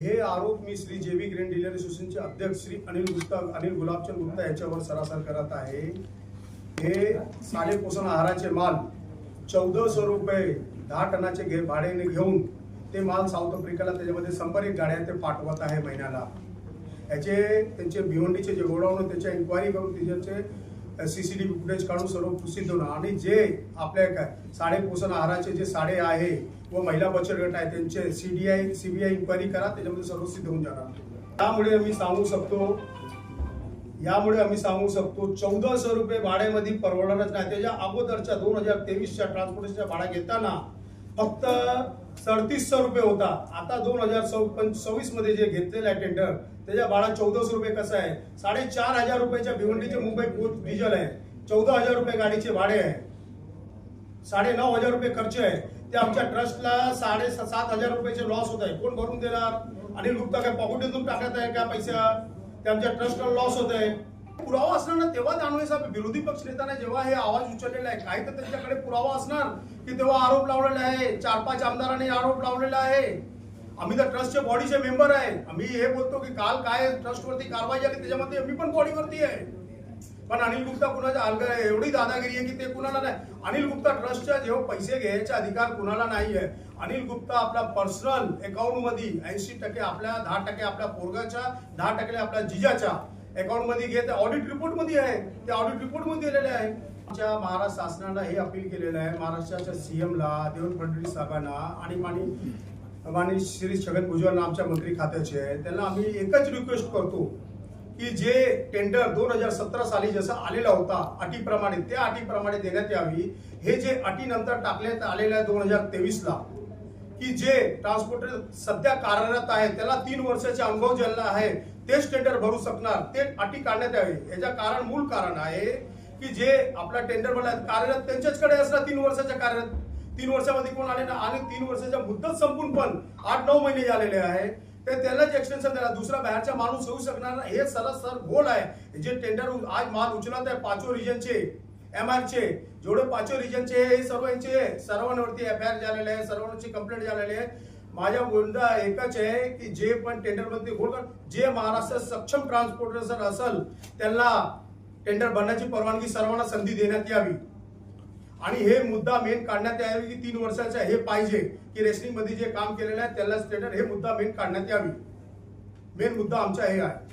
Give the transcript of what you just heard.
हे आरोप मी Shri JB grain dealer असोसिएशनचे अध्यक्ष श्री अनिल गुलाबचंद गुप्ता याच्यावर सरासर करत आहे। हे साडे पोषण आहाराचे माल 1400 रुपये 10 टनाचे भाड्याने घेऊन ते माल साऊथ आफ्रिकेला त्याच्यामध्ये संपर्क गाड्या ते पाठवत आहे महिन्याला। याचे त्यांचे भिवंडीचे जे गोडाऊन त्याच्या इन्क्वायरी करून त्याचे सीसीटीव्ही फुटेज काढून सर्व प्रसिद्ध होणार आणि जे आपल्या साडे पोषण आहाराचे जे साडे आहे व महिला बचत गट आहे त्यांचे सीबीआय इन्क्वायरी करा, त्याच्यामध्ये सर्व सिद्ध होऊन जाणार। यामुळे आम्ही सांगू शकतो 1400 रुपये भाड्यामध्ये परवडणारच नाही। त्याच्या अगोदरच्या 2023च्या ट्रान्सपोर्टेशनचा भाडा घेताना फक्त 3700 रुपये होता। आता 2026 मध्ये जे घेतलेलं आहे टेंडर त्याच्या भाडा 1400 रुपये कसं आहे। 4500 रुपयाच्या भिवंडीचे मुंबई पोर्ट डिझेल आहे, 14000 रुपये गाडीचे भाडे आहे, 9500 रुपये खर्च आहे। ते आमच्या ट्रस्टला 7500 रुपयाचे लॉस होत आहे। कोण भरून देणार? अनिल गुप्ता काय पॉकेटमधून टाकत आहे का पैसा? ते आमच्या ट्रस्टला लॉस होत आहे। पुरावा असणार ना तेव्हा दानवे साहेब विरोधी पक्ष नेत्याने जेव्हा हे आवाज उचललेला आहे काही तर त्यांच्याकडे पुरावा असणार की तेव्हा आरोप लावलेला आहे। 4-5 आमदारांनी आरोप लावलेला आहे। आम्ही तर ट्रस्टचे बॉडीचे मेंबर आहे। आम्ही हे बोलतो की काल काय ट्रस्टवरती कारवाई झाली त्याच्यामध्ये आम्ही पण बॉडीवरती आहे। पण अनिल गुप्ता कुणाच्या एवढी दादागिरी आहे की ते कुणाला नाही। अनिल गुप्ता ट्रस्टच्या जेव्हा पैसे घ्यायचे अधिकार कुणाला नाही आहे। अनिल गुप्ता आपला पर्सनल अकाउंट मध्ये 80% आपल्या 10% आपल्या पोरगाच्या 10% आपल्या जिजाच्या अकाउंट मध्ये घेत ऑडिट रिपोर्ट मध्ये आहे। ते ऑडिट रिपोर्ट मध्ये दिलेले आहे। आमच्या महाराष्ट्र शासनाला हे अपील केलेलं आहे महाराष्ट्राच्या सीएम ला देवेंद्र फडणवीस साहेबांना आणि श्री छगन भुजबळ आमच्या मंत्री खात्याचे आहे त्यांना आम्ही एकच रिक्वेस्ट करतो की जे टेंडर 2017 साली जसं आलेला होता अटीप्रमाणे त्या अटीप्रमाणे देण्यात यावी। हे जे अटी नंतर टाकण्यात आलेलं आहे 2023 ला की जे ट्रान्सपोर्टर सध्या कार्यरत आहे त्याला 3 वर्षाचा अनुभव ज्यांना आहे तेच टेंडर भरू शकणार, ते अटी काढण्यात यावे। याच्या मूळ कारण आहे की जे आपला टेंडर भरला कार्यरत त्यांच्याचकडे असणार 3 वर्षाच्या कार्यरत 3 वर्षामध्ये कोण आले ना आणि 3 वर्षाच्या मुदत संपून पण 8-9 महिने झालेले आहे ते त्यालाच एक्सटेन्शन द्यायला दुसरा बाहेरचा माणूस होऊ शकणार नाही। हे सर गोल आहे। जे टेंडर आज माल उचलत आहे 5 रिजनचे एमआरचे जेवढे 5 रिजनचे हे सर्वांवरती एफआयआर झालेले आहे, सर्वांची कंप्लेंट झालेली आहे। माझ्या मुद्दा एकच आहे की जे पण टेंडर मध्ये गोल जे महाराष्ट्र सक्षम ट्रान्सपोर्टर असेल त्यांना टेंडर भरण्याची परवानगी सर्वांना संधी देण्यात यावी आणि हे मुद्दा मेन काढण्यात यावी की 3 वर्षाचा हे पाहिजे की रेसलिंग मध्ये जे काम केलेलं आहे त्याला टेंडर हे मुद्दा मेन काढण्यात यावी। मेन मुद्दा आमचा हे आहे।